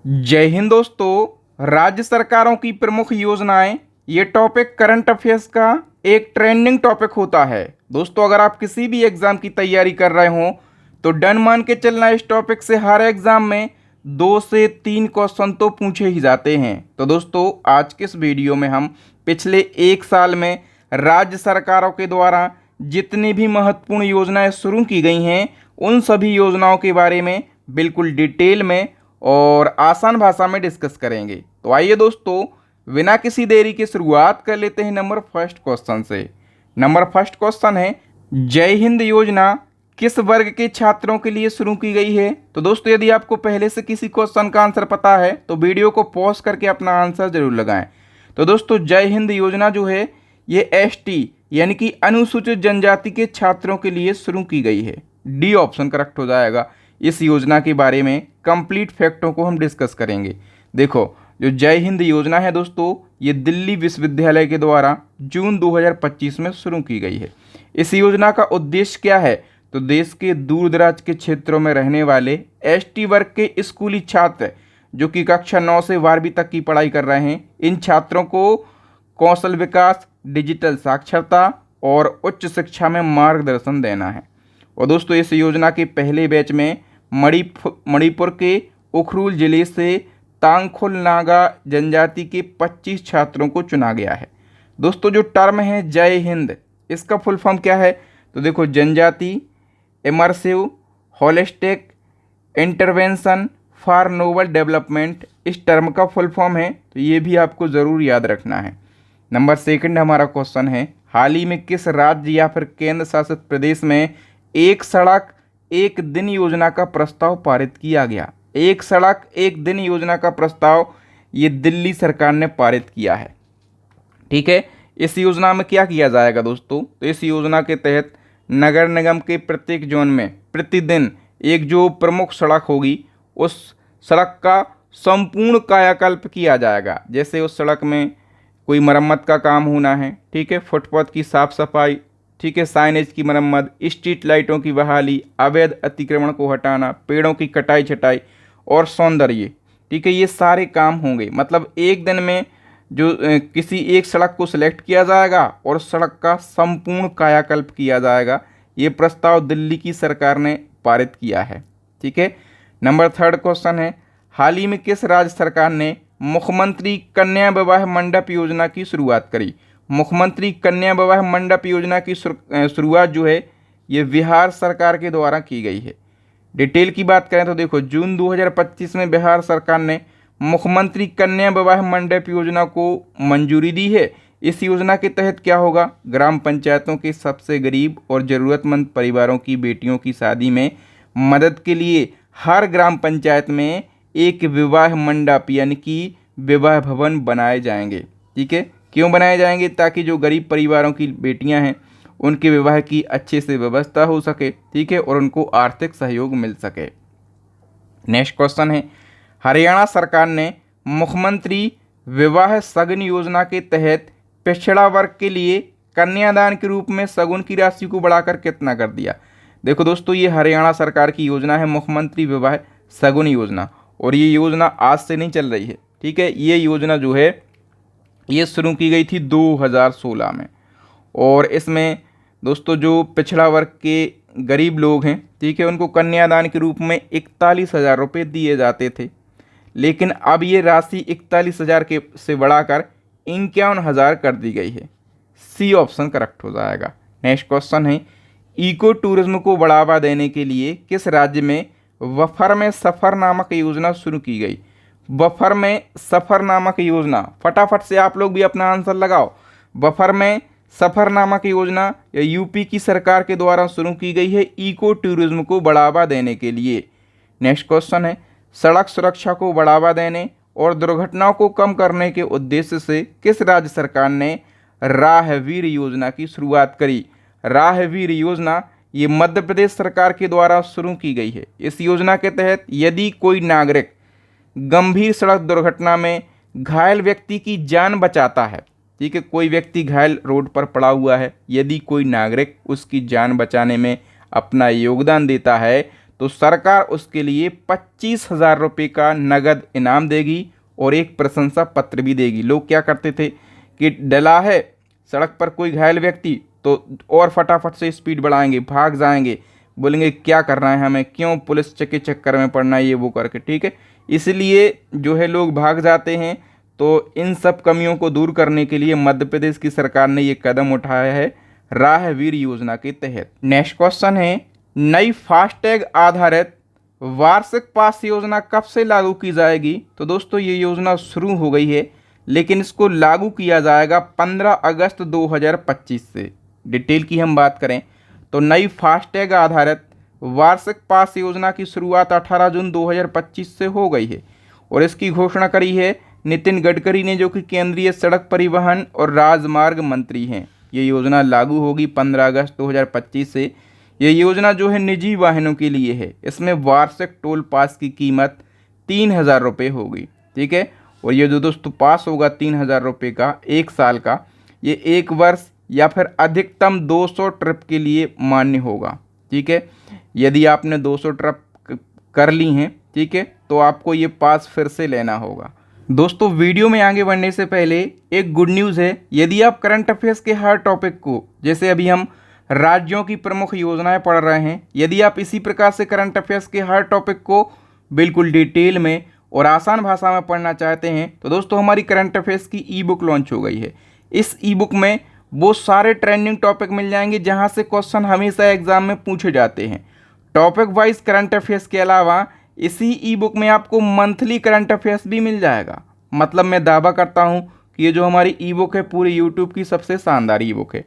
जय हिंद दोस्तों। राज्य सरकारों की प्रमुख योजनाएं, ये टॉपिक करंट अफेयर्स का एक ट्रेंडिंग टॉपिक होता है। दोस्तों, अगर आप किसी भी एग्जाम की तैयारी कर रहे हो तो डन मान के चलना, इस टॉपिक से हर एग्जाम में 2 से 3 क्वेश्चन तो पूछे ही जाते हैं। तो दोस्तों, आज के इस वीडियो में हम पिछले 1 साल में राज्य सरकारों के द्वारा जितनी भी महत्वपूर्ण योजनाएं शुरू की गई हैं, उन सभी योजनाओं के बारे में बिल्कुल डिटेल में और आसान भाषा में डिस्कस करेंगे। तो आइए दोस्तों, बिना किसी देरी के शुरुआत कर लेते हैं नंबर फर्स्ट क्वेश्चन से। नंबर फर्स्ट क्वेश्चन है, जय हिंद योजना किस वर्ग के छात्रों के लिए शुरू की गई है? तो दोस्तों, यदि आपको पहले से किसी क्वेश्चन का आंसर पता है तो वीडियो को पॉज करके अपना आंसर जरूर लगाएं। तो दोस्तों, जय हिंद योजना जो है ये एसटी यानी कि अनुसूचित जनजाति के छात्रों के लिए शुरू की गई है। डी ऑप्शन करेक्ट हो जाएगा। इस योजना के बारे में कंप्लीट फैक्टों को हम डिस्कस करेंगे। देखो, जो जय हिंद योजना है दोस्तों, ये दिल्ली विश्वविद्यालय के द्वारा जून 2025 में शुरू की गई है। इस योजना का उद्देश्य क्या है? तो देश के दूर दराज के क्षेत्रों में रहने वाले एसटी वर्ग के स्कूली छात्र जो कि कक्षा 9 से 12वीं तक की पढ़ाई कर रहे हैं, इन छात्रों को कौशल विकास, डिजिटल साक्षरता और उच्च शिक्षा में मार्गदर्शन देना है। और दोस्तों, इस योजना के पहले बैच में मणिपुर के उखरुल जिले से तांगखुल नागा जनजाति के 25 छात्रों को चुना गया है। दोस्तों, जो टर्म है जय हिंद, इसका फुल फॉर्म क्या है? तो देखो, Janjati immersive holistic intervention for noble development, इस टर्म का फुल फॉर्म है। तो ये भी आपको ज़रूर याद रखना है। नंबर सेकंड हमारा क्वेश्चन है, हाल ही में किस राज्य या फिर केंद्र शासित प्रदेश में एक सड़क एक दिन योजना का प्रस्ताव पारित किया गया? एक सड़क एक दिन योजना का प्रस्ताव ये दिल्ली सरकार ने पारित किया है। ठीक है, इस योजना में क्या किया जाएगा दोस्तों? तो इस योजना के तहत नगर निगम के प्रत्येक जोन में प्रतिदिन एक जो प्रमुख सड़क होगी, उस सड़क का संपूर्ण कायाकल्प किया जाएगा। जैसे उस सड़क में कोई मरम्मत का काम होना है, ठीक है, फुटपाथ की साफ सफाई, ठीक है, साइनेज की मरम्मत, स्ट्रीट लाइटों की बहाली, अवैध अतिक्रमण को हटाना, पेड़ों की कटाई छटाई और सौंदर्य, ठीक है, ये सारे काम होंगे। मतलब एक दिन में जो किसी एक सड़क को सिलेक्ट किया जाएगा और सड़क का संपूर्ण कायाकल्प किया जाएगा। ये प्रस्ताव दिल्ली की सरकार ने पारित किया है। ठीक है, नंबर थर्ड क्वेश्चन है, हाल ही में किस राज्य सरकार ने मुख्यमंत्री कन्या विवाह मंडप योजना की शुरुआत करी? मुख्यमंत्री कन्या विवाह मंडप योजना की शुरुआत जो है ये बिहार सरकार के द्वारा की गई है। डिटेल की बात करें तो देखो, जून 2025 में बिहार सरकार ने मुख्यमंत्री कन्या विवाह मंडप योजना को मंजूरी दी है। इस योजना के तहत क्या होगा? ग्राम पंचायतों के सबसे गरीब और ज़रूरतमंद परिवारों की बेटियों की शादी में मदद के लिए हर ग्राम पंचायत में एक विवाह मंडप यानी कि विवाह भवन बनाए जाएंगे। ठीक है, क्यों बनाए जाएंगे? ताकि जो गरीब परिवारों की बेटियां हैं उनके विवाह की अच्छे से व्यवस्था हो सके, ठीक है, और उनको आर्थिक सहयोग मिल सके। नेक्स्ट क्वेश्चन है, हरियाणा सरकार ने मुख्यमंत्री विवाह शगुन योजना के तहत पिछड़ा वर्ग के लिए कन्यादान के रूप में शगुन की राशि को बढ़ाकर कितना कर दिया? देखो दोस्तों, ये हरियाणा सरकार की योजना है मुख्यमंत्री विवाह शगुन योजना, और ये योजना आज से नहीं चल रही है। ठीक है, ये योजना जो है ये शुरू की गई थी 2016 में। और इसमें दोस्तों जो पिछड़ा वर्ग के गरीब लोग हैं, ठीक है, उनको कन्यादान के रूप में 41,000 रुपये दिए जाते थे। लेकिन अब ये राशि 41,000 के से बढ़ाकर 51,000 कर दी गई है। सी ऑप्शन करेक्ट हो जाएगा। नेक्स्ट क्वेश्चन है, इको टूरिज्म को बढ़ावा देने के लिए किस राज्य में वफर में सफ़र नामक योजना शुरू की गई? बफर में सफ़र नामक योजना, फटाफट से आप लोग भी अपना आंसर लगाओ। बफर में सफ़र नामक योजना यूपी की सरकार के द्वारा शुरू की गई है इको टूरिज्म को बढ़ावा देने के लिए। नेक्स्ट क्वेश्चन है, सड़क सुरक्षा को बढ़ावा देने और दुर्घटनाओं को कम करने के उद्देश्य से किस राज्य सरकार ने राहवीर योजना की शुरुआत करी? राहवीर योजना ये मध्य प्रदेश सरकार के द्वारा शुरू की गई है। इस योजना के तहत यदि कोई नागरिक गंभीर सड़क दुर्घटना में घायल व्यक्ति की जान बचाता है, ठीक है, कोई व्यक्ति घायल रोड पर पड़ा हुआ है, यदि कोई नागरिक उसकी जान बचाने में अपना योगदान देता है तो सरकार उसके लिए 25,000 रुपये का नगद इनाम देगी और एक प्रशंसा पत्र भी देगी। लोग क्या करते थे कि डला है सड़क पर कोई घायल व्यक्ति तो और फटाफट से स्पीड बढ़ाएंगे, भाग जाएंगे, बोलेंगे क्या करना है हमें, क्यों पुलिस के चक्कर में पड़ना है, ये वो करके, ठीक है। इसलिए जो है लोग भाग जाते हैं। तो इन सब कमियों को दूर करने के लिए मध्य प्रदेश की सरकार ने ये कदम उठाया है राहवीर योजना के तहत। नेक्स्ट क्वेश्चन है, नई फास्टैग आधारित वार्षिक पास योजना कब से लागू की जाएगी? तो दोस्तों ये योजना शुरू हो गई है, लेकिन इसको लागू किया जाएगा 15 अगस्त 2025 से। डिटेल की हम बात करें तो नई फास्टैग आधारित वार्षिक पास योजना की शुरुआत 18 जून 2025 से हो गई है और इसकी घोषणा करी है नितिन गडकरी ने, जो कि केंद्रीय सड़क परिवहन और राजमार्ग मंत्री हैं। ये योजना लागू होगी 15 अगस्त 2025 से। ये योजना जो है निजी वाहनों के लिए है। इसमें वार्षिक टोल पास की कीमत 3,000 रुपये होगी, ठीक है। और ये जो दोस्तों पास होगा 3,000 रुपये का 1 साल का, ये 1 वर्ष या फिर अधिकतम 200 ट्रिप के लिए मान्य होगा, ठीक है। यदि आपने 200 ट्रिप कर ली हैं, ठीक है, तो आपको ये पास फिर से लेना होगा। दोस्तों वीडियो में आगे बढ़ने से पहले एक गुड न्यूज़ है। यदि आप करंट अफेयर्स के हर टॉपिक को, जैसे अभी हम राज्यों की प्रमुख योजनाएं पढ़ रहे हैं, यदि आप इसी प्रकार से करंट अफेयर्स के हर टॉपिक को बिल्कुल डिटेल में और आसान भाषा में पढ़ना चाहते हैं, तो दोस्तों हमारी करंट अफेयर्स की ई बुक लॉन्च हो गई है। इस ई बुक में वो सारे ट्रेंडिंग टॉपिक मिल जाएंगे जहां से क्वेश्चन हमेशा एग्जाम में पूछे जाते हैं। टॉपिक वाइज करंट अफेयर्स के अलावा इसी ई बुक में आपको मंथली करंट अफेयर्स भी मिल जाएगा। मतलब मैं दावा करता हूं कि ये जो हमारी ई बुक है पूरी यूट्यूब की सबसे शानदार ई बुक है।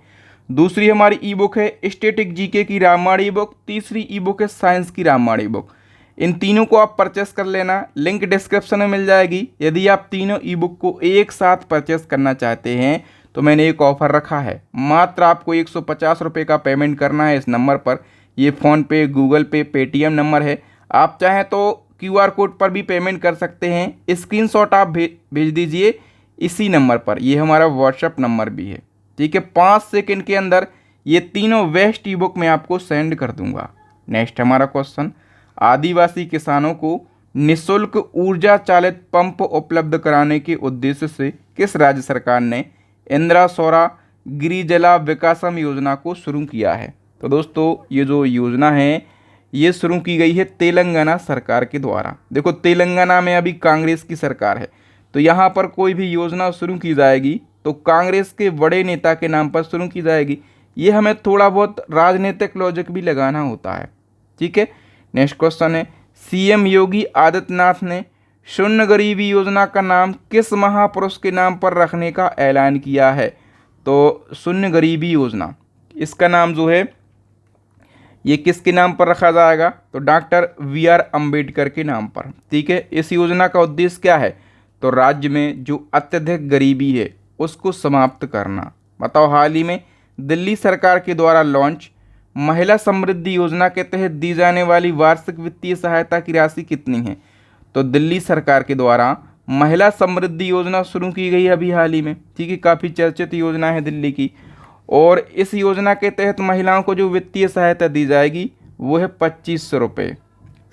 दूसरी हमारी ई बुक है स्टैटिक जीके की रामबाण ई बुक। तीसरी ई बुक है साइंस की रामबाण ई बुक। इन तीनों को आप परचेस कर लेना, लिंक डिस्क्रिप्शन में मिल जाएगी। यदि आप तीनों ई बुक को एक साथ परचेस करना चाहते हैं तो मैंने एक ऑफ़र रखा है। मात्र आपको 150 रुपये का पेमेंट करना है इस नंबर पर। ये फ़ोनपे, गूगल पे, पेटीएम नंबर है। आप चाहें तो QR कोड पर भी पेमेंट कर सकते हैं। स्क्रीनशॉट आप भेज दीजिए इसी नंबर पर। ये हमारा व्हाट्सएप नंबर भी है, ठीक है। 5 सेकंड के अंदर ये तीनों वेस्ट ई बुक मैं आपको सेंड कर दूंगा। नेक्स्ट हमारा क्वेश्चन, आदिवासी किसानों को निःशुल्क ऊर्जा चालित पंप उपलब्ध कराने के उद्देश्य से किस राज्य सरकार ने इंदिरा सौर गिरिजला विकासम योजना को शुरू किया है? तो दोस्तों ये जो योजना है ये शुरू की गई है तेलंगाना सरकार के द्वारा। देखो तेलंगाना में अभी कांग्रेस की सरकार है, तो यहाँ पर कोई भी योजना शुरू की जाएगी तो कांग्रेस के बड़े नेता के नाम पर शुरू की जाएगी। ये हमें थोड़ा बहुत राजनीतिक लॉजिक भी लगाना होता है, ठीक है। नेक्स्ट क्वेश्चन है, CM योगी आदित्यनाथ ने शून्य गरीबी योजना का नाम किस महापुरुष के नाम पर रखने का ऐलान किया है? तो शून्य गरीबी योजना, इसका नाम जो है ये किसके नाम पर रखा जाएगा? तो डॉक्टर VR अम्बेडकर के नाम पर, ठीक है। इस योजना का उद्देश्य क्या है? तो राज्य में जो अत्यधिक गरीबी है उसको समाप्त करना। बताओ हाल ही में दिल्ली सरकार के द्वारा लॉन्च महिला समृद्धि योजना के तहत दी जाने वाली वार्षिक वित्तीय सहायता की राशि कितनी है? तो दिल्ली सरकार के द्वारा महिला समृद्धि योजना शुरू की गई अभी हाल ही में, ठीक है। काफ़ी चर्चित योजना है दिल्ली की। और इस योजना के तहत महिलाओं को जो वित्तीय सहायता दी जाएगी वो है 2500 रुपये।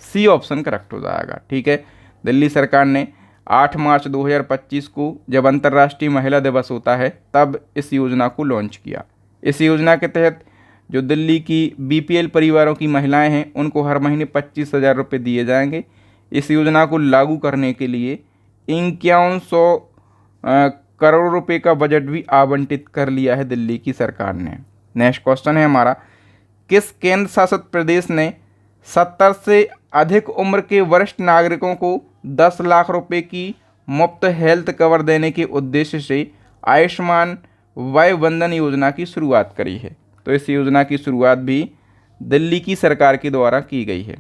सी ऑप्शन करेक्ट हो जाएगा, ठीक है। दिल्ली सरकार ने 8 मार्च 2025 को जब अंतर्राष्ट्रीय महिला दिवस होता है तब इस योजना को लॉन्च किया। इस योजना के तहत जो दिल्ली की BPL परिवारों की महिलाएं हैं उनको हर महीने 25,000 रुपये दिए जाएंगे। इस योजना को लागू करने के लिए 5100 करोड़ रुपए का बजट भी आवंटित कर लिया है दिल्ली की सरकार ने। नेक्स्ट क्वेश्चन है हमारा, किस केंद्र शासित प्रदेश ने 70 से अधिक उम्र के वरिष्ठ नागरिकों को 10 लाख रुपए की मुफ्त हेल्थ कवर देने के उद्देश्य से आयुष्मान वय वंदन योजना की शुरुआत करी है? तो इस योजना की शुरुआत भी दिल्ली की सरकार के द्वारा की गई है,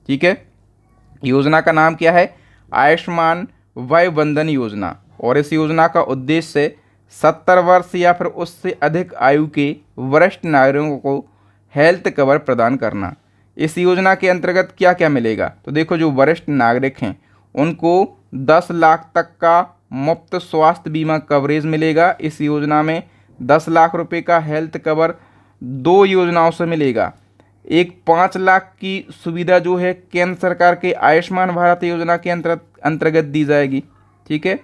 ठीक है। योजना का नाम क्या है? आयुष्मान वय वंदन योजना। और इस योजना का उद्देश्य 70 वर्ष या फिर उससे अधिक आयु के वरिष्ठ नागरिकों को हेल्थ कवर प्रदान करना। इस योजना के अंतर्गत क्या क्या मिलेगा? तो देखो जो वरिष्ठ नागरिक हैं उनको 10 लाख तक का मुफ्त स्वास्थ्य बीमा कवरेज मिलेगा। इस योजना में 10 लाख रुपए का हेल्थ कवर 2 योजनाओं से मिलेगा। एक 5 लाख की सुविधा जो है केंद्र सरकार के आयुष्मान भारत योजना के अंतर्गत दी जाएगी। ठीक है,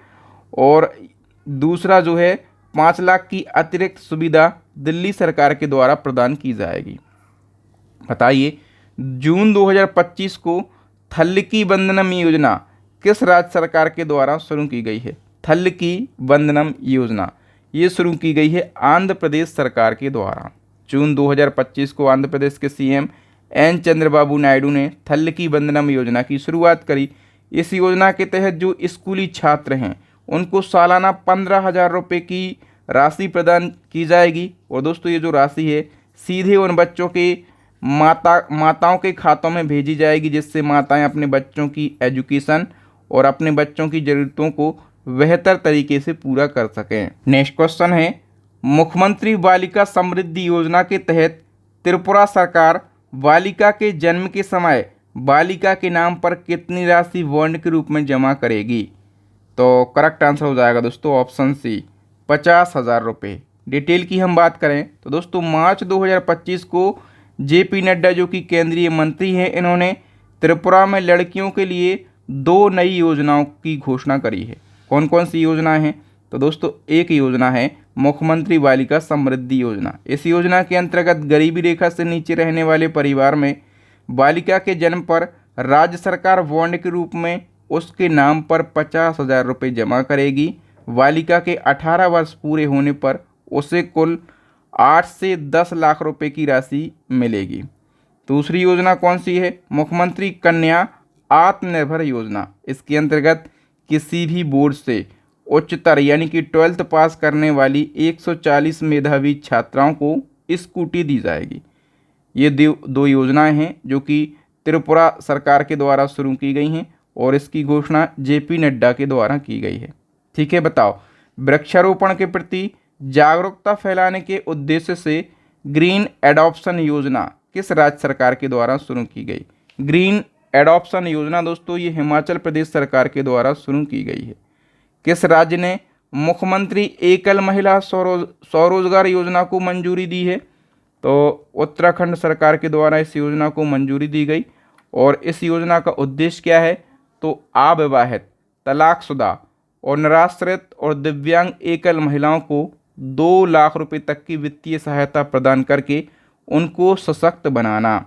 और दूसरा जो है 5 लाख की अतिरिक्त सुविधा दिल्ली सरकार के द्वारा प्रदान की जाएगी। बताइए, जून 2025 को थल की वंदनम योजना किस राज्य सरकार के द्वारा शुरू की गई है? थल की वंदनम योजना ये शुरू की गई है आंध्र प्रदेश सरकार के द्वारा। जून 2025 को आंध्र प्रदेश के सीएम एन चंद्रबाबू नायडू ने थल की वंदनम योजना की शुरुआत करी। इस योजना के तहत जो स्कूली छात्र हैं उनको सालाना 15,000 रुपये की राशि प्रदान की जाएगी। और दोस्तों, ये जो राशि है सीधे उन बच्चों के माताओं के खातों में भेजी जाएगी, जिससे माताएं अपने बच्चों की एजुकेशन और अपने बच्चों की ज़रूरतों को बेहतर तरीके से पूरा कर सकें। नेक्स्ट क्वेश्चन है, मुख्यमंत्री बालिका समृद्धि योजना के तहत त्रिपुरा सरकार बालिका के जन्म के समय बालिका के नाम पर कितनी राशि बॉन्ड के रूप में जमा करेगी? तो करेक्ट आंसर हो जाएगा दोस्तों ऑप्शन सी, 50,000 रुपये। डिटेल की हम बात करें तो दोस्तों, मार्च 2025 को जेपी नड्डा जो कि केंद्रीय मंत्री हैं, इन्होंने त्रिपुरा में लड़कियों के लिए 2 नई योजनाओं की घोषणा करी है। कौन कौन सी योजनाएं हैं? तो दोस्तों, एक योजना है मुख्यमंत्री बालिका समृद्धि योजना। इस योजना के अंतर्गत गरीबी रेखा से नीचे रहने वाले परिवार में बालिका के जन्म पर राज्य सरकार बॉन्ड के रूप में उसके नाम पर 50,000 रुपये जमा करेगी। बालिका के 18 वर्ष पूरे होने पर उसे कुल 8 से 10 लाख रुपए की राशि मिलेगी। दूसरी योजना कौन सी है? मुख्यमंत्री कन्या आत्मनिर्भर योजना। इसके अंतर्गत किसी भी बोर्ड से उच्चतर यानी कि 12th पास करने वाली 140 मेधावी छात्राओं को स्कूटी दी जाएगी। ये 2 योजनाएं हैं जो कि त्रिपुरा सरकार के द्वारा शुरू की गई हैं और इसकी घोषणा जेपी नड्डा के द्वारा की गई है। ठीक है, बताओ, वृक्षारोपण के प्रति जागरूकता फैलाने के उद्देश्य से ग्रीन एडॉप्शन योजना किस राज्य सरकार के द्वारा शुरू की गई? ग्रीन एडॉप्शन योजना दोस्तों ये हिमाचल प्रदेश सरकार के द्वारा शुरू की गई है। किस राज्य ने मुख्यमंत्री एकल महिला स्वरोजगार योजना को मंजूरी दी है? तो उत्तराखंड सरकार के द्वारा इस योजना को मंजूरी दी गई। और इस योजना का उद्देश्य क्या है? तो अविवाहित, तलाकशुदा और निराश्रित और दिव्यांग एकल महिलाओं को 2 लाख रुपए तक की वित्तीय सहायता प्रदान करके उनको सशक्त बनाना।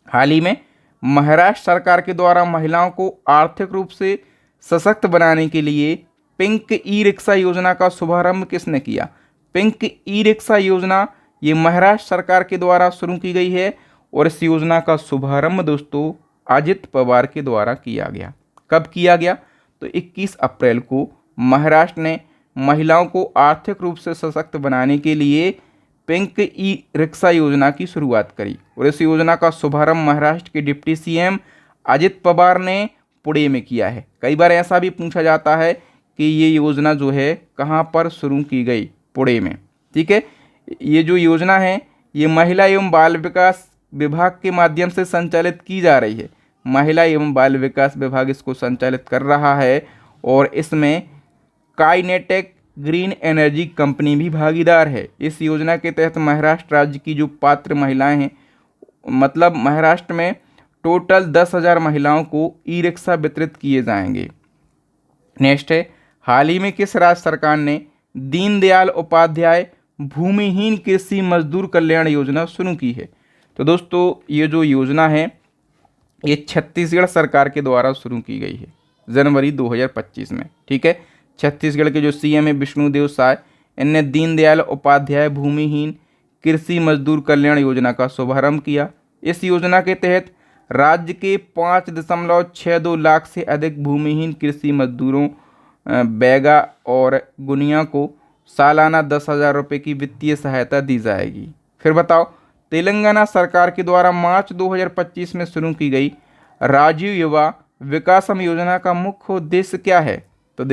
हाल ही में महाराष्ट्र सरकार के द्वारा महिलाओं को आर्थिक रूप से सशक्त बनाने के लिए पिंक ई रिक्शा योजना का शुभारंभ किसने किया? पिंक ई रिक्शा योजना ये महाराष्ट्र सरकार के द्वारा शुरू की गई है और इस योजना का शुभारंभ दोस्तों अजित पवार के द्वारा किया गया। कब किया गया? तो 21 अप्रैल को महाराष्ट्र ने महिलाओं को आर्थिक रूप से सशक्त बनाने के लिए पिंक ई रिक्शा योजना की शुरुआत करी और इस योजना का शुभारंभ महाराष्ट्र के डिप्टी सीएम अजित पवार ने पुणे में किया है। कई बार ऐसा भी पूछा जाता है कि ये योजना जो है कहाँ पर शुरू की गई? पुणे में। ठीक है, ये जो योजना है ये महिला एवं बाल विकास विभाग के माध्यम से संचालित की जा रही है। महिला एवं बाल विकास विभाग इसको संचालित कर रहा है और इसमें काइनेटेक ग्रीन एनर्जी कंपनी भी भागीदार है। इस योजना के तहत महाराष्ट्र राज्य की जो पात्र महिलाएं हैं, मतलब महाराष्ट्र में टोटल 10,000 महिलाओं को ई रिक्शा वितरित किए जाएंगे। नेक्स्ट है, हाल ही में किस राज्य सरकार ने दीनदयाल उपाध्याय भूमिहीन कृषि मजदूर कल्याण योजना शुरू की है? तो दोस्तों ये जो योजना है ये छत्तीसगढ़ सरकार के द्वारा शुरू की गई है जनवरी 2025 में। ठीक है, छत्तीसगढ़ के जो सीएम है विष्णुदेव साय, इनने दीनदयाल उपाध्याय भूमिहीन कृषि मजदूर कल्याण योजना का शुभारंभ किया। इस योजना के तहत राज्य के 5.62 लाख से अधिक भूमिहीन कृषि मजदूरों बैगा और गुनिया को सालाना 10,000 रुपये की वित्तीय सहायता दी जाएगी। फिर बताओ, तेलंगाना सरकार के द्वारा मार्च 2025 में शुरू की गई राजीव युवा विकासम योजना का मुख्य उद्देश्य क्या है? तो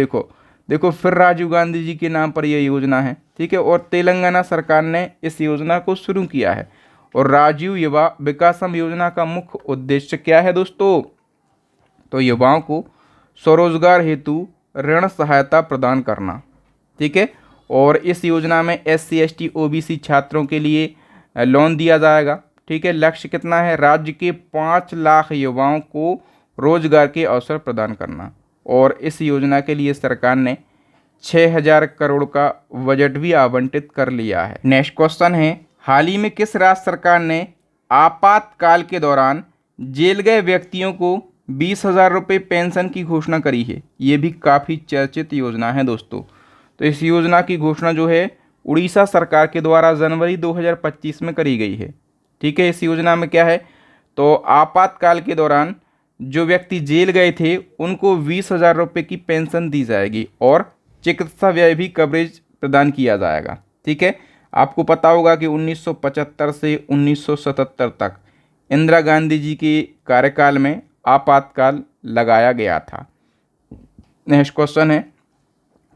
देखो फिर राजीव गांधी जी के नाम पर यह योजना है। ठीक है, और तेलंगाना सरकार ने इस योजना को शुरू किया है। और राजीव युवा विकासम योजना का मुख्य उद्देश्य क्या है दोस्तों? तो युवाओं को स्वरोजगार हेतु ऋण सहायता प्रदान करना। ठीक है, और इस योजना में SC ST OBC छात्रों के लिए लोन दिया जाएगा। ठीक है, लक्ष्य कितना है, राज्य के 5 लाख युवाओं को रोजगार के अवसर प्रदान करना। और इस योजना के लिए सरकार ने 6,000 करोड़ का बजट भी आवंटित कर लिया है। नेक्स्ट क्वेश्चन है, हाल ही में किस राज्य सरकार ने आपातकाल के दौरान जेल गए व्यक्तियों को 20,000 रुपये पेंशन की घोषणा करी है। ये भी काफ़ी चर्चित योजना है दोस्तों। तो इस योजना की घोषणा जो है उड़ीसा सरकार के द्वारा जनवरी 2025 में करी गई है। ठीक है, इस योजना में क्या है, तो आपातकाल के दौरान जो व्यक्ति जेल गए थे उनको 20,000 रुपये की पेंशन दी जाएगी और चिकित्सा व्यय भी कवरेज प्रदान किया जाएगा। ठीक है, आपको पता होगा कि 1975 से 1977 तक इंदिरा गांधी जी के कार्यकाल में आपातकाल लगाया गया था। नेक्स्ट क्वेश्चन है,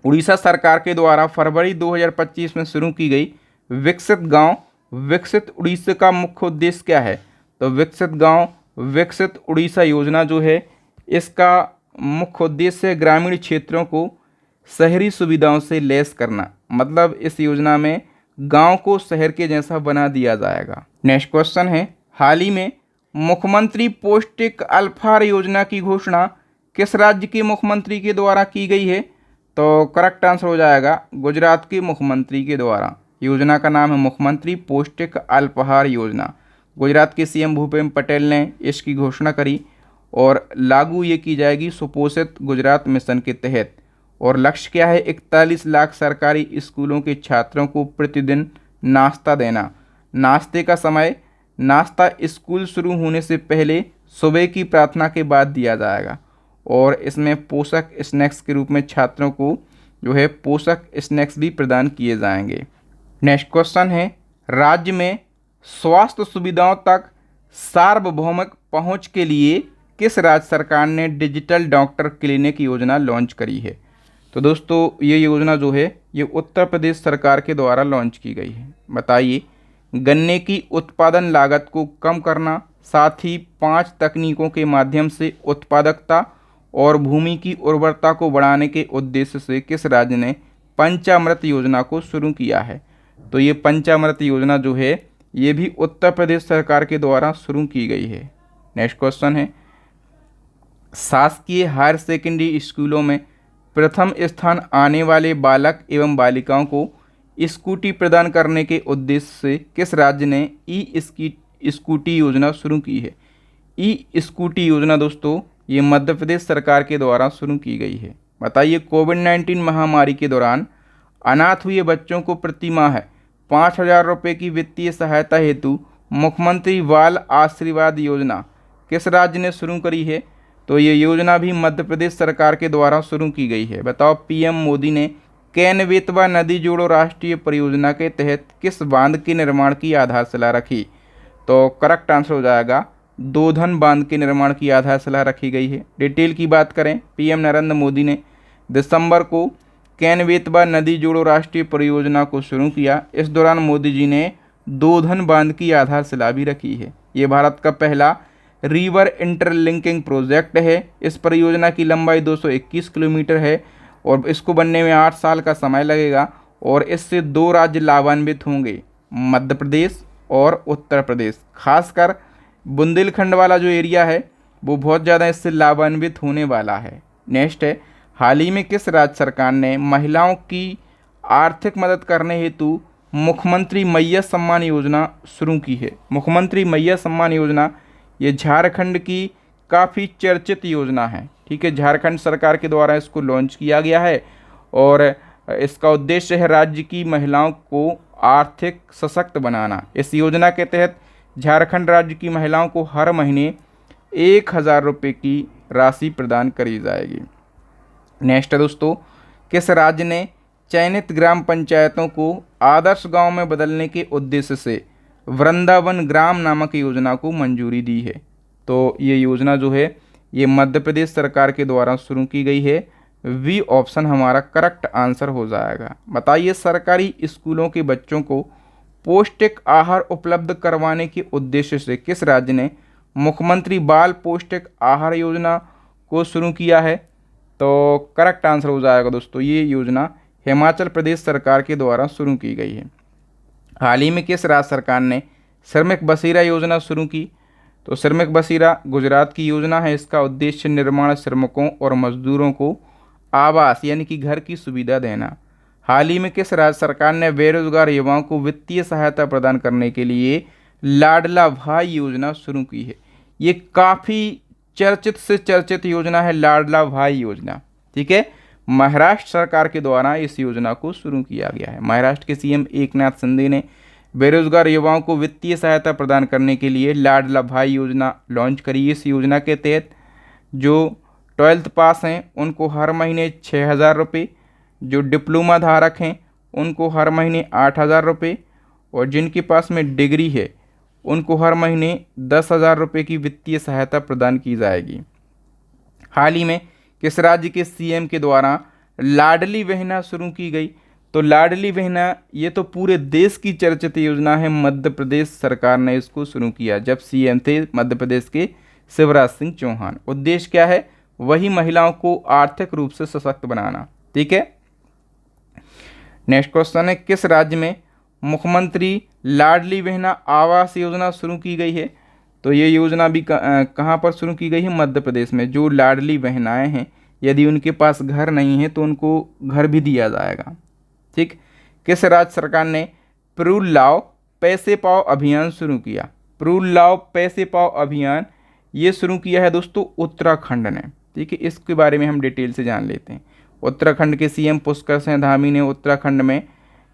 उड़ीसा सरकार के द्वारा फरवरी 2025 में शुरू की गई विकसित गांव विकसित उड़ीसा का मुख्य उद्देश्य क्या है, तो विकसित गांव विकसित उड़ीसा योजना जो है इसका मुख्य उद्देश्य ग्रामीण क्षेत्रों को शहरी सुविधाओं से लैस करना। मतलब इस योजना में गांव को शहर के जैसा बना दिया जाएगा। नेक्स्ट क्वेश्चन है, हाल ही में मुख्यमंत्री पौष्टिक अल्पाहार योजना की घोषणा किस राज्य के मुख्यमंत्री के द्वारा की गई है, तो करेक्ट आंसर हो जाएगा गुजरात के मुख्यमंत्री के द्वारा। योजना का नाम है मुख्यमंत्री पौष्टिक अल्पाहार योजना। गुजरात के सीएम भूपेन्द्र पटेल ने इसकी घोषणा करी और लागू ये की जाएगी सुपोषित गुजरात मिशन के तहत। और लक्ष्य क्या है, 41 लाख सरकारी स्कूलों के छात्रों को प्रतिदिन नाश्ता देना। नाश्ते का समय, नाश्ता स्कूल शुरू होने से पहले सुबह की प्रार्थना के बाद दिया जाएगा और इसमें पोषक स्नैक्स के रूप में छात्रों को जो है पोषक स्नैक्स भी प्रदान किए जाएंगे। नेक्स्ट क्वेश्चन है, राज्य में स्वास्थ्य सुविधाओं तक सार्वभौमिक पहुंच के लिए किस राज्य सरकार ने डिजिटल डॉक्टर क्लिनिक योजना लॉन्च करी है, तो दोस्तों ये योजना जो है ये उत्तर प्रदेश सरकार के द्वारा लॉन्च की गई है। बताइए, गन्ने की उत्पादन लागत को कम करना, साथ ही 5 तकनीकों के माध्यम से उत्पादकता और भूमि की उर्वरता को बढ़ाने के उद्देश्य से किस राज्य ने पंचामृत योजना को शुरू किया है, तो ये पंचामृत योजना जो है ये भी उत्तर प्रदेश सरकार के द्वारा शुरू की गई है। नेक्स्ट क्वेश्चन है, शासकीय हायर सेकेंडरी स्कूलों में प्रथम स्थान आने वाले बालक एवं बालिकाओं को स्कूटी प्रदान करने के उद्देश्य से किस राज्य ने ई स्कूटी योजना शुरू की है। ई स्कूटी योजना दोस्तों ये मध्य प्रदेश सरकार के द्वारा शुरू की गई है। बताइए, कोविड-19 महामारी के दौरान अनाथ हुए बच्चों को प्रति माह 5,000 रुपये की वित्तीय सहायता हेतु मुख्यमंत्री बाल आशीर्वाद योजना किस राज्य ने शुरू करी है, तो ये योजना भी मध्य प्रदेश सरकार के द्वारा शुरू की गई है। बताओ, पीएम मोदी ने केन बेतवा नदी जोड़ो राष्ट्रीय परियोजना के तहत किस बांध के निर्माण की आधारशिला रखी, तो करेक्ट आंसर हो जाएगा दोधन बांध के निर्माण की आधारशिला रखी गई है। डिटेल की बात करें, पीएम नरेंद्र मोदी ने दिसंबर को केन बेतवा नदी जोड़ो राष्ट्रीय परियोजना को शुरू किया। इस दौरान मोदी जी ने दोधन बांध की आधारशिला भी रखी है। ये भारत का पहला रिवर इंटरलिंकिंग प्रोजेक्ट है। इस परियोजना की लंबाई 221 किलोमीटर है और इसको बनने में 8 साल का समय लगेगा और इससे 2 राज्य लाभान्वित होंगे, मध्य प्रदेश और उत्तर प्रदेश। खासकर बुंदेलखंड वाला जो एरिया है वो बहुत ज़्यादा इससे लाभान्वित होने वाला है। नेक्स्ट है, हाल ही में किस राज्य सरकार ने महिलाओं की आर्थिक मदद करने हेतु मुख्यमंत्री मैया सम्मान योजना शुरू की है। मुख्यमंत्री मैया सम्मान योजना ये झारखंड की काफ़ी चर्चित योजना है। ठीक है, झारखंड सरकार के द्वारा इसको लॉन्च किया गया है और इसका उद्देश्य है राज्य की महिलाओं को आर्थिक सशक्त बनाना। इस योजना के तहत झारखंड राज्य की महिलाओं को हर महीने 1,000 रुपये की राशि प्रदान करी जाएगी। नेक्स्ट है दोस्तों, किस राज्य ने चयनित ग्राम पंचायतों को आदर्श गांव में बदलने के उद्देश्य से वृंदावन ग्राम नामक योजना को मंजूरी दी है, तो ये योजना जो है ये मध्य प्रदेश सरकार के द्वारा शुरू की गई है। वी ऑप्शन हमारा करेक्ट आंसर हो जाएगा। बताइए, सरकारी स्कूलों के बच्चों को पौष्टिक आहार उपलब्ध करवाने के उद्देश्य से किस राज्य ने मुख्यमंत्री बाल पौष्टिक आहार योजना को शुरू किया है, तो करेक्ट आंसर हो जाएगा दोस्तों ये योजना हिमाचल प्रदेश सरकार के द्वारा शुरू की गई है। हाल ही में किस राज्य सरकार ने श्रमिक बसीरा योजना शुरू की। तो श्रमिक बसीरा गुजरात की योजना है। इसका उद्देश्य निर्माण श्रमिकों और मजदूरों को आवास यानी कि घर की सुविधा देना। हाल ही में किस राज्य सरकार ने बेरोजगार युवाओं को वित्तीय सहायता प्रदान करने के लिए लाडला भाई योजना शुरू की है? ये काफ़ी चर्चित से चर्चित योजना है, लाडला भाई योजना। ठीक है, महाराष्ट्र सरकार के द्वारा इस योजना को शुरू किया गया है। महाराष्ट्र के सीएम एकनाथ शिंदे ने बेरोजगार युवाओं को वित्तीय सहायता प्रदान करने के लिए लाडला भाई योजना लॉन्च करी। इस योजना के तहत जो 12th पास हैं उनको हर महीने 6,000 रुपये, जो डिप्लोमा धारक हैं उनको हर महीने 8,000 रुपये, और जिनके पास में डिग्री है उनको हर महीने 10,000 रुपये की वित्तीय सहायता प्रदान की जाएगी। हाल ही में किस राज्य के सीएम के द्वारा लाडली बहना शुरू की गई? तो लाडली बहना ये तो पूरे देश की चर्चित योजना है। मध्य प्रदेश सरकार ने इसको शुरू किया जब सीएम थे मध्य प्रदेश के शिवराज सिंह चौहान। उद्देश्य क्या है? वही महिलाओं को आर्थिक रूप से सशक्त बनाना। ठीक है, नेक्स्ट क्वेश्चन है, किस राज्य में मुख्यमंत्री लाडली बहना आवास योजना शुरू की गई है? तो ये योजना भी कहाँ पर शुरू की गई है? मध्य प्रदेश में। जो लाडली बहनाएं हैं यदि उनके पास घर नहीं है तो उनको घर भी दिया जाएगा। ठीक, किस राज्य सरकार ने प्रूल लाओ पैसे पाओ अभियान शुरू किया? प्रूल लाओ पैसे पाओ अभियान ये शुरू किया है दोस्तों उत्तराखंड ने। ठीक है, इसके बारे में हम डिटेल से जान लेते हैं। उत्तराखंड के सीएम पुष्कर सिंह धामी ने उत्तराखंड में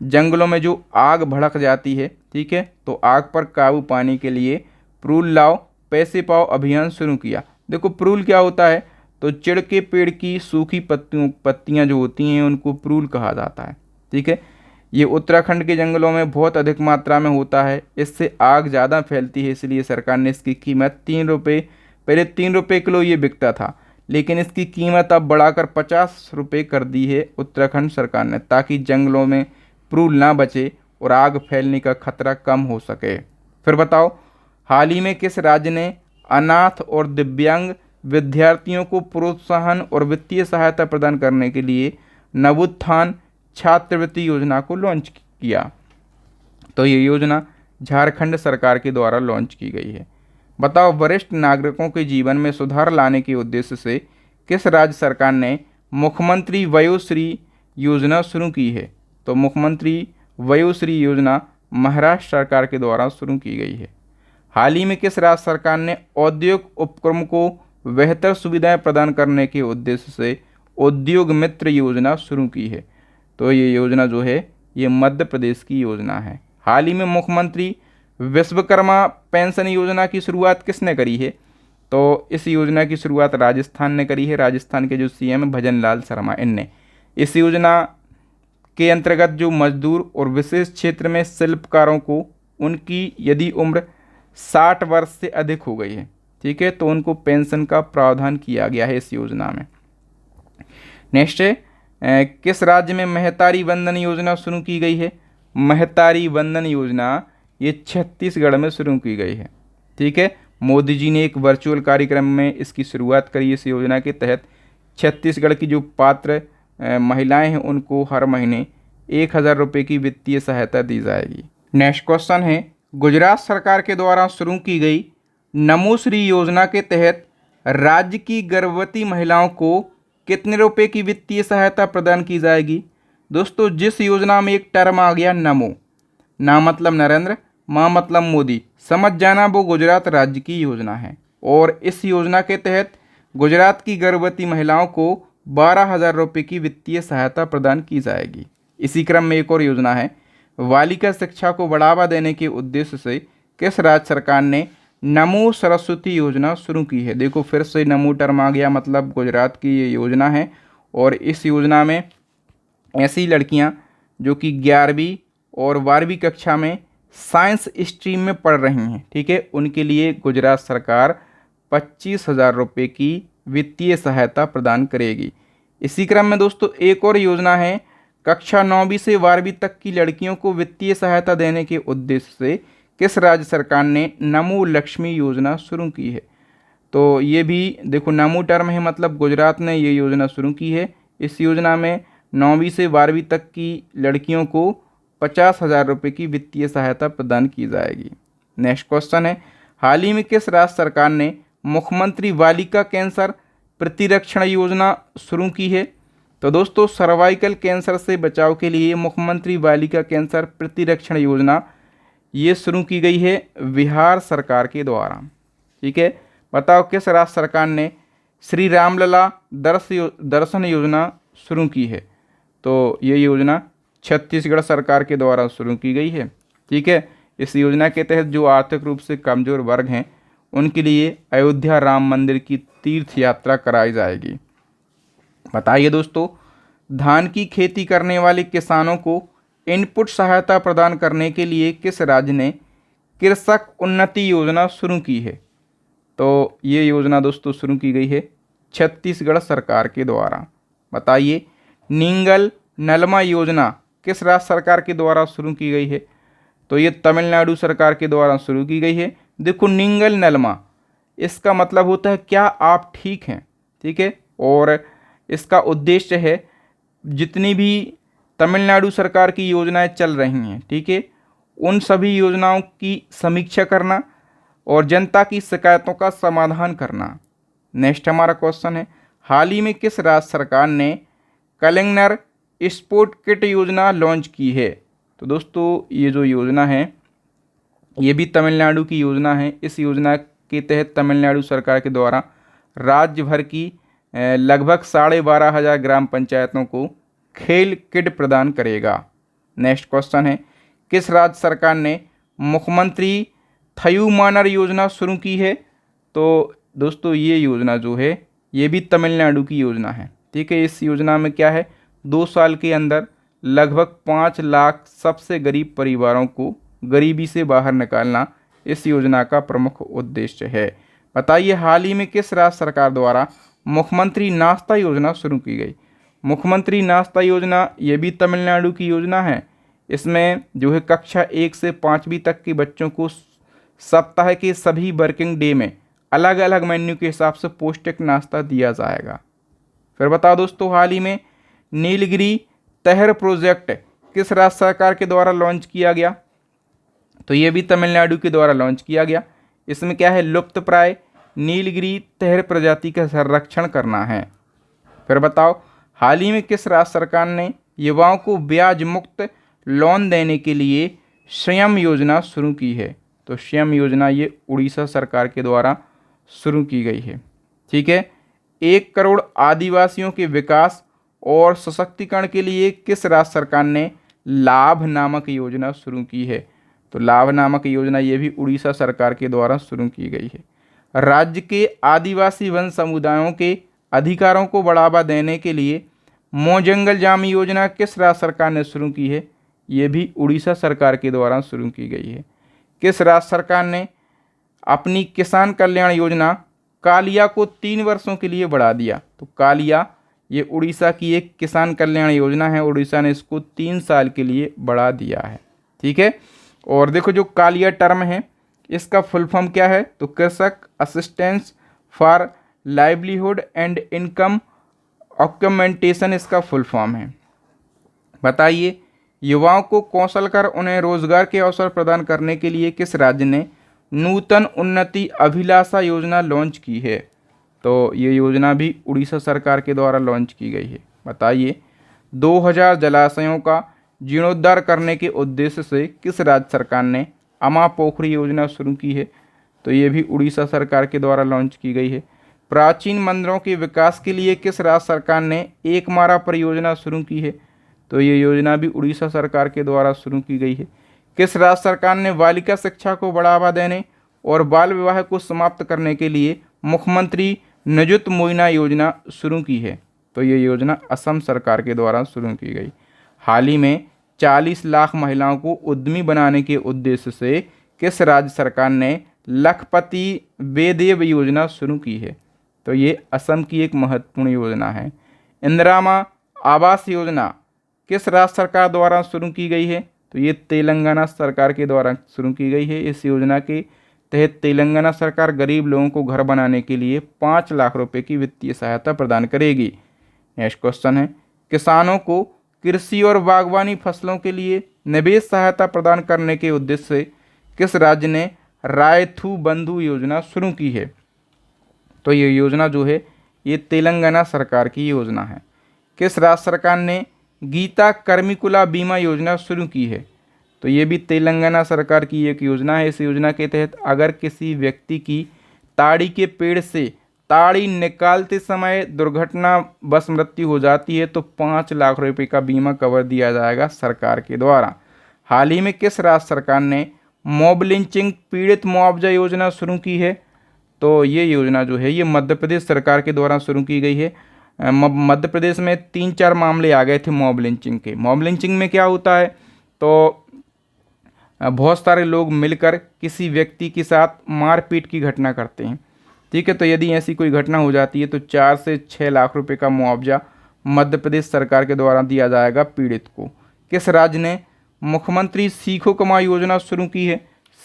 जंगलों में जो आग भड़क जाती है, ठीक है, तो आग पर काबू पाने के लिए प्रूल लाओ पैसे पाओ अभियान शुरू किया। देखो प्रूल क्या होता है? तो चिड़ के पेड़ की सूखी पत्तियां जो होती हैं उनको प्रूल कहा जाता है। ठीक है, ये उत्तराखंड के जंगलों में बहुत अधिक मात्रा में होता है। इससे आग ज़्यादा फैलती है, इसलिए सरकार ने इसकी कीमत 3 रुपये, पहले 3 रुपये किलो ये बिकता था, लेकिन इसकी कीमत अब बढ़ाकर 50 रुपये कर दी है उत्तराखंड सरकार ने, ताकि जंगलों में प्रूल ना बचे और आग फैलने का खतरा कम हो सके। फिर बताओ, हाल ही में किस राज्य ने अनाथ और दिव्यांग विद्यार्थियों को प्रोत्साहन और वित्तीय सहायता प्रदान करने के लिए नवोत्थान छात्रवृत्ति योजना को लॉन्च किया? तो ये योजना झारखंड सरकार के द्वारा लॉन्च की गई है। बताओ, वरिष्ठ नागरिकों के जीवन में सुधार लाने के उद्देश्य से किस राज्य सरकार ने मुख्यमंत्री वयोश्री योजना शुरू की है? तो मुख्यमंत्री वयोश्री योजना महाराष्ट्र सरकार के द्वारा शुरू की गई है। हाल ही में किस राज्य सरकार ने औद्योगिक उपक्रम को बेहतर सुविधाएं प्रदान करने के उद्देश्य से उद्योग मित्र योजना शुरू की है? तो ये योजना जो है ये मध्य प्रदेश की योजना है। हाल ही में मुख्यमंत्री विश्वकर्मा पेंशन योजना की शुरुआत किसने करी है? तो इस योजना की शुरुआत राजस्थान ने करी है। राजस्थान के जो सीएम है भजन लाल शर्मा, इनने इस योजना के अंतर्गत जो मजदूर और विशेष क्षेत्र में शिल्पकारों को उनकी यदि उम्र 60 वर्ष से अधिक हो गई है, ठीक है, तो उनको पेंशन का प्रावधान किया गया है इस योजना में। नेक्स्ट है, किस राज्य में महतारी वंदन योजना शुरू की गई है? महतारी वंदन योजना ये छत्तीसगढ़ में शुरू की गई है। ठीक है, मोदी जी ने एक वर्चुअल कार्यक्रम में इसकी शुरुआत करी। इस योजना के तहत छत्तीसगढ़ की जो पात्र महिलाएं हैं उनको हर महीने 1,000 रुपये की वित्तीय सहायता दी जाएगी। नेक्स्ट क्वेश्चन है, गुजरात सरकार के द्वारा शुरू की गई नमोश्री योजना के तहत राज्य की गर्भवती महिलाओं को कितने रुपए की वित्तीय सहायता प्रदान की जाएगी? दोस्तों, जिस योजना में एक टर्म आ गया नमो, ना मतलब नरेंद्र, माँ मतलब मोदी, समझ जाना वो गुजरात राज्य की योजना है। और इस योजना के तहत गुजरात की गर्भवती महिलाओं को 12,000 रुपये की वित्तीय सहायता प्रदान की जाएगी। इसी क्रम में एक और योजना है, बालिका शिक्षा को बढ़ावा देने के उद्देश्य से किस राज्य सरकार ने नमो सरस्वती योजना शुरू की है? देखो फिर से नमो टर्म आ गया, मतलब गुजरात की ये योजना है। और इस योजना में ऐसी लड़कियां जो कि 11वीं और 12वीं कक्षा में साइंस स्ट्रीम में पढ़ रही हैं, ठीक है, उनके लिए गुजरात सरकार 25,000 रुपये की वित्तीय सहायता प्रदान करेगी। इसी क्रम में दोस्तों एक और योजना है, कक्षा 9वीं से 12वीं तक की लड़कियों को वित्तीय सहायता देने के उद्देश्य से किस राज्य सरकार ने नमो लक्ष्मी योजना शुरू की है? तो ये भी देखो नमो टर्म है, मतलब गुजरात ने ये योजना शुरू की है। इस योजना में 9वीं से 12वीं तक की लड़कियों को 50,000 रुपये की वित्तीय सहायता प्रदान की जाएगी। नेक्स्ट क्वेश्चन है, हाल ही में किस राज्य सरकार ने मुख्यमंत्री बालिका कैंसर प्रतिरक्षण योजना शुरू की है? तो दोस्तों सर्वाइकल कैंसर से बचाव के लिए मुख्यमंत्री बालिका कैंसर प्रतिरक्षण योजना ये शुरू की गई है बिहार सरकार के द्वारा। ठीक है, बताओ किस राज्य सरकार ने श्री रामलला दर्शन योजना शुरू की है? तो ये योजना छत्तीसगढ़ सरकार के द्वारा शुरू की गई है। ठीक है, इस योजना के तहत जो आर्थिक रूप से कमजोर वर्ग हैं उनके लिए अयोध्या राम मंदिर की तीर्थ यात्रा कराई जाएगी। बताइए दोस्तों, धान की खेती करने वाले किसानों को इनपुट सहायता प्रदान करने के लिए किस राज्य ने कृषक उन्नति योजना शुरू की है? तो ये योजना दोस्तों शुरू की गई है छत्तीसगढ़ सरकार के द्वारा। बताइए, नींगल नलमा योजना किस राज्य सरकार के द्वारा शुरू की गई है? तो ये तमिलनाडु सरकार के द्वारा शुरू की गई है। देखो, नींगल नलमा इसका मतलब होता है क्या आप ठीक हैं। ठीक है, और इसका उद्देश्य है जितनी भी तमिलनाडु सरकार की योजनाएं चल रही हैं, ठीक है, उन सभी योजनाओं की समीक्षा करना और जनता की शिकायतों का समाधान करना। नेक्स्ट हमारा क्वेश्चन है, हाल ही में किस राज्य सरकार ने कलिंगनर स्पोर्ट किट योजना लॉन्च की है? तो दोस्तों ये जो योजना है ये भी तमिलनाडु की योजना है। इस योजना के तहत तमिलनाडु सरकार के द्वारा राज्य भर की लगभग 12,500 ग्राम पंचायतों को खेल किट प्रदान करेगा। नेक्स्ट क्वेश्चन है, किस राज्य सरकार ने मुख्यमंत्री थयूमानर योजना शुरू की है? तो दोस्तों ये योजना जो है ये भी तमिलनाडु की योजना है। ठीक है, इस योजना में क्या है, 2 साल के अंदर लगभग 5 लाख सबसे गरीब परिवारों को गरीबी से बाहर निकालना इस योजना का प्रमुख उद्देश्य है। बताइए, हाल ही में किस राज्य सरकार द्वारा मुख्यमंत्री नाश्ता योजना शुरू की गई? मुख्यमंत्री नाश्ता योजना ये भी तमिलनाडु की योजना है। इसमें जो है कक्षा 1 से 5वीं तक के बच्चों को सप्ताह के सभी वर्किंग डे में अलग अलग मेन्यू के हिसाब से पौष्टिक नाश्ता दिया जाएगा। फिर बताओ दोस्तों, हाल ही में नीलगिरी तहर प्रोजेक्ट किस राज्य सरकार के द्वारा लॉन्च किया गया? तो ये भी तमिलनाडु के द्वारा लॉन्च किया गया। इसमें क्या है, लुप्त प्राय नीलगिरी तहर प्रजाति का संरक्षण करना है। फिर बताओ, हाल ही में किस राज्य सरकार ने युवाओं को ब्याज मुक्त लोन देने के लिए स्वयं योजना शुरू की है? तो स्वयं योजना ये उड़ीसा सरकार के द्वारा शुरू की गई है। ठीक है, 1 करोड़ आदिवासियों के विकास और सशक्तिकरण के लिए किस राज्य सरकार ने लाभ नामक योजना शुरू की है? तो लाभ नामक योजना ये भी उड़ीसा सरकार के द्वारा शुरू की गई है। राज्य के आदिवासी वन समुदायों के अधिकारों को बढ़ावा देने के लिए मो जंगल जाम योजना किस राज्य सरकार ने शुरू की है? ये भी उड़ीसा सरकार के द्वारा शुरू की गई है। किस राज्य सरकार ने अपनी किसान कल्याण योजना कालिया को 3 वर्षों के लिए बढ़ा दिया? तो कालिया ये उड़ीसा की एक किसान कल्याण योजना है, उड़ीसा ने इसको 3 साल के लिए बढ़ा दिया है। ठीक है, और देखो जो कालिया टर्म है इसका फुल फॉर्म क्या है? तो Krushak assistance for livelihood and income augmentation इसका फुल फॉर्म है। बताइए, युवाओं को कौशल कर उन्हें रोजगार के अवसर प्रदान करने के लिए किस राज्य ने नूतन उन्नति अभिलाषा योजना लॉन्च की है? तो ये योजना भी उड़ीसा सरकार के द्वारा लॉन्च की गई है। बताइए, 2000 जलाशयों का जीर्णोद्धार करने के उद्देश्य से किस राज्य सरकार ने अमा पोखरी योजना शुरू की है? तो ये भी उड़ीसा सरकार के द्वारा लॉन्च की गई है। प्राचीन मंदिरों के विकास के लिए किस राज्य सरकार ने एकमारा परियोजना शुरू की है? तो ये योजना भी उड़ीसा सरकार के द्वारा शुरू की गई है। किस राज्य सरकार ने बालिका शिक्षा को बढ़ावा देने और बाल विवाह को समाप्त करने के लिए मुख्यमंत्री निजुत मोइना योजना शुरू की है? तो ये योजना असम सरकार के द्वारा शुरू की गई। हाल ही में 40 लाख महिलाओं को उद्यमी बनाने के उद्देश्य से किस राज्य सरकार ने लखपति वेदेव योजना शुरू की है? तो ये असम की एक महत्वपूर्ण योजना है। इंदिरा आवास योजना किस राज्य सरकार द्वारा शुरू की गई है? तो ये तेलंगाना सरकार के द्वारा शुरू की गई है। इस योजना के तहत तेलंगाना सरकार गरीब लोगों को घर बनाने के लिए 5 लाख रुपए की वित्तीय सहायता प्रदान करेगी। नेक्स्ट क्वेश्चन है, किसानों को कृषि और बागवानी फसलों के लिए निवेश सहायता प्रदान करने के उद्देश्य से किस राज्य ने रायथू बंधु योजना शुरू की है। तो ये योजना जो है ये तेलंगाना सरकार की योजना है। किस राज्य सरकार ने गीता कर्मिकुला बीमा योजना शुरू की है? तो ये भी तेलंगाना सरकार की एक योजना है। इस योजना के तहत अगर किसी व्यक्ति की ताड़ी के पेड़ से ताड़ी निकालते समय दुर्घटनावश मृत्यु हो जाती है तो 5 लाख रुपए का बीमा कवर दिया जाएगा सरकार के द्वारा। हाल ही में किस राज्य सरकार ने मॉब लिंचिंग पीड़ित मुआवजा योजना शुरू की है? तो ये योजना जो है ये मध्य प्रदेश सरकार के द्वारा शुरू की गई है। मध्य प्रदेश में 3-4 मामले आ गए थे मॉब लिंचिंग के। मॉब लिंचिंग में क्या होता है, तो बहुत सारे लोग मिलकर किसी व्यक्ति के साथ मारपीट की घटना करते हैं। ठीक है, तो यदि ऐसी कोई घटना हो जाती है तो 4 से 6 लाख रुपए का मुआवजा मध्य प्रदेश सरकार के द्वारा दिया जाएगा पीड़ित को। किस राज्य ने मुख्यमंत्री सीखो कमाओ योजना शुरू की है?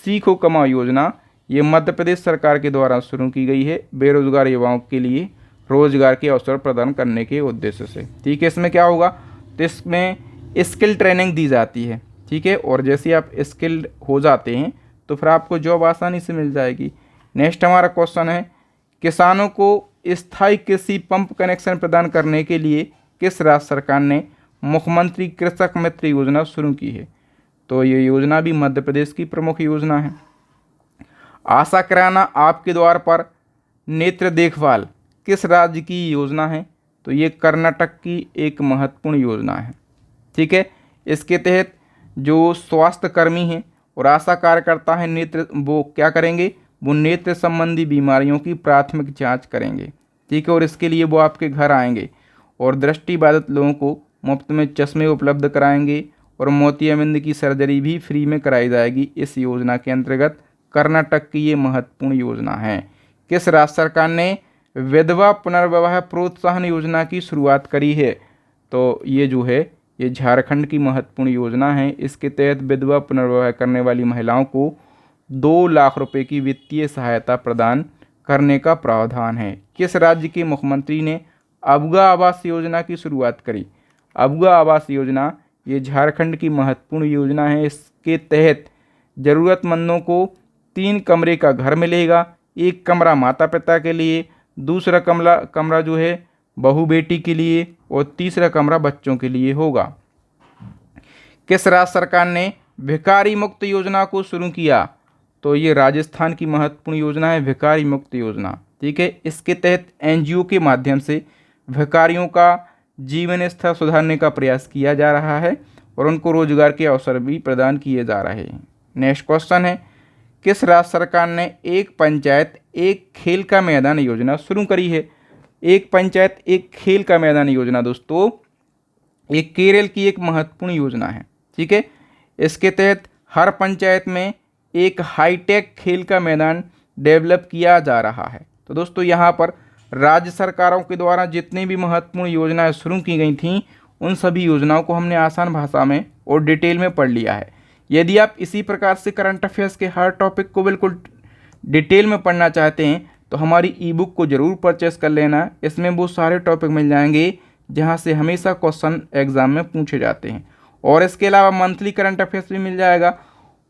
सीखो कमाओ योजना ये मध्य प्रदेश सरकार के द्वारा शुरू की गई है बेरोजगार युवाओं के लिए रोजगार के अवसर प्रदान करने के उद्देश्य से। ठीक है, इसमें क्या होगा, तो इसमें स्किल ट्रेनिंग दी जाती है। ठीक है, और जैसे आप स्किल्ड हो जाते हैं तो फिर आपको जॉब आसानी से मिल जाएगी। नेक्स्ट हमारा क्वेश्चन है, किसानों को स्थायी कृषि पंप कनेक्शन प्रदान करने के लिए किस राज्य सरकार ने मुख्यमंत्री कृषक मित्र योजना शुरू की है? तो ये योजना भी मध्य प्रदेश की प्रमुख योजना है। आशा किराना आपके द्वार पर नेत्र देखभाल किस राज्य की योजना है? तो ये कर्नाटक की एक महत्वपूर्ण योजना है। ठीक है, इसके तहत जो स्वास्थ्य कर्मी हैं और आशा कार्यकर्ता हैं नेत्र, वो क्या करेंगे, वो नेत्र संबंधी बीमारियों की प्राथमिक जांच करेंगे। ठीक है, और इसके लिए वो आपके घर आएंगे और दृष्टिबाधित लोगों को मुफ्त में चश्मे उपलब्ध कराएंगे और मोतियाबिंद की सर्जरी भी फ्री में कराई जाएगी। इस योजना के अंतर्गत कर्नाटक की ये महत्वपूर्ण योजना है। किस राज्य सरकार ने विधवा पुनर्विवाह प्रोत्साहन योजना की शुरुआत करी है? तो ये जो है ये झारखंड की महत्वपूर्ण योजना है। इसके तहत विधवा पुनर्विवाह करने वाली महिलाओं को 2 लाख रुपए की वित्तीय सहायता प्रदान करने का प्रावधान है। किस राज्य के मुख्यमंत्री ने अबुआ आवास योजना की शुरुआत करी? अबुआ आवास योजना ये झारखंड की महत्वपूर्ण योजना है। इसके तहत ज़रूरतमंदों को 3 कमरे का घर मिलेगा। 1 कमरा माता पिता के लिए, दूसरा कमरा जो है बहू बेटी के लिए और तीसरा कमरा बच्चों के लिए होगा। किस राज्य सरकार ने भिखारी मुक्त योजना को शुरू किया? तो ये राजस्थान की महत्वपूर्ण योजना है भिखारी मुक्त योजना। ठीक है, इसके तहत एनजीओ के माध्यम से भिखारियों का जीवन स्तर सुधारने का प्रयास किया जा रहा है और उनको रोजगार के अवसर भी प्रदान किए जा रहे हैं। नेक्स्ट क्वेश्चन है, किस राज्य सरकार ने एक पंचायत एक खेल का मैदान योजना शुरू करी है? एक पंचायत एक खेल का मैदान योजना दोस्तों ये केरल की एक महत्वपूर्ण योजना है। ठीक है, इसके तहत हर पंचायत में एक हाईटेक खेल का मैदान डेवलप किया जा रहा है। तो दोस्तों यहाँ पर राज्य सरकारों के द्वारा जितनी भी महत्वपूर्ण योजनाएं शुरू की गई थीं उन सभी योजनाओं को हमने आसान भाषा में और डिटेल में पढ़ लिया है। यदि आप इसी प्रकार से करंट अफेयर्स के हर टॉपिक को बिल्कुल डिटेल में पढ़ना चाहते हैं तो हमारी ई बुक को ज़रूर परचेस कर लेना। इसमें वो सारे टॉपिक मिल जाएंगे जहां से हमेशा क्वेश्चन एग्जाम में पूछे जाते हैं और इसके अलावा मंथली करंट अफेयर्स भी मिल जाएगा।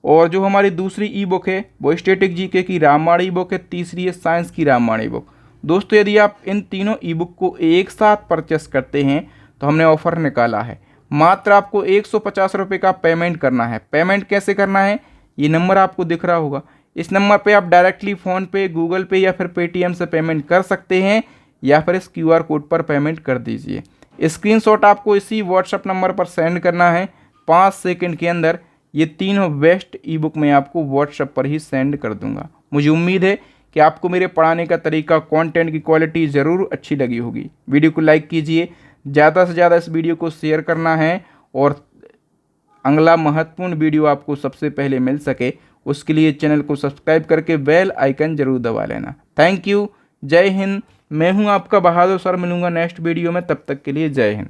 और जो हमारी दूसरी ई बुक है वो स्टैटिक जीके की रामबाण ई बुक है, तीसरी है साइंस की रामबाण ई बुक। दोस्तों यदि आप इन तीनों ई बुक को एक साथ परचेस करते हैं तो हमने ऑफ़र निकाला है, मात्र आपको 150 रुपये का पेमेंट करना है। पेमेंट कैसे करना है, ये नंबर आपको दिख रहा होगा, इस नंबर पे आप डायरेक्टली फ़ोन पे, गूगल पे या फिर पेटीएम से पेमेंट कर सकते हैं या फिर इस QR कोड पर पेमेंट कर दीजिए। स्क्रीनशॉट आपको इसी व्हाट्सएप नंबर पर सेंड करना है 5 सेकंड के अंदर। ये तीनों बेस्ट ई बुक मैं आपको व्हाट्सएप पर ही सेंड कर दूंगा। मुझे उम्मीद है कि आपको मेरे पढ़ाने का तरीका, कंटेंट की क्वालिटी ज़रूर अच्छी लगी होगी। वीडियो को लाइक कीजिए, ज़्यादा से ज़्यादा इस वीडियो को शेयर करना है और अगला महत्वपूर्ण वीडियो आपको सबसे पहले मिल सके उसके लिए चैनल को सब्सक्राइब करके बेल आइकन जरूर दबा लेना। थैंक यू, जय हिंद। मैं हूं आपका बहादुर सर, मिलूंगा नेक्स्ट वीडियो में, तब तक के लिए जय हिंद।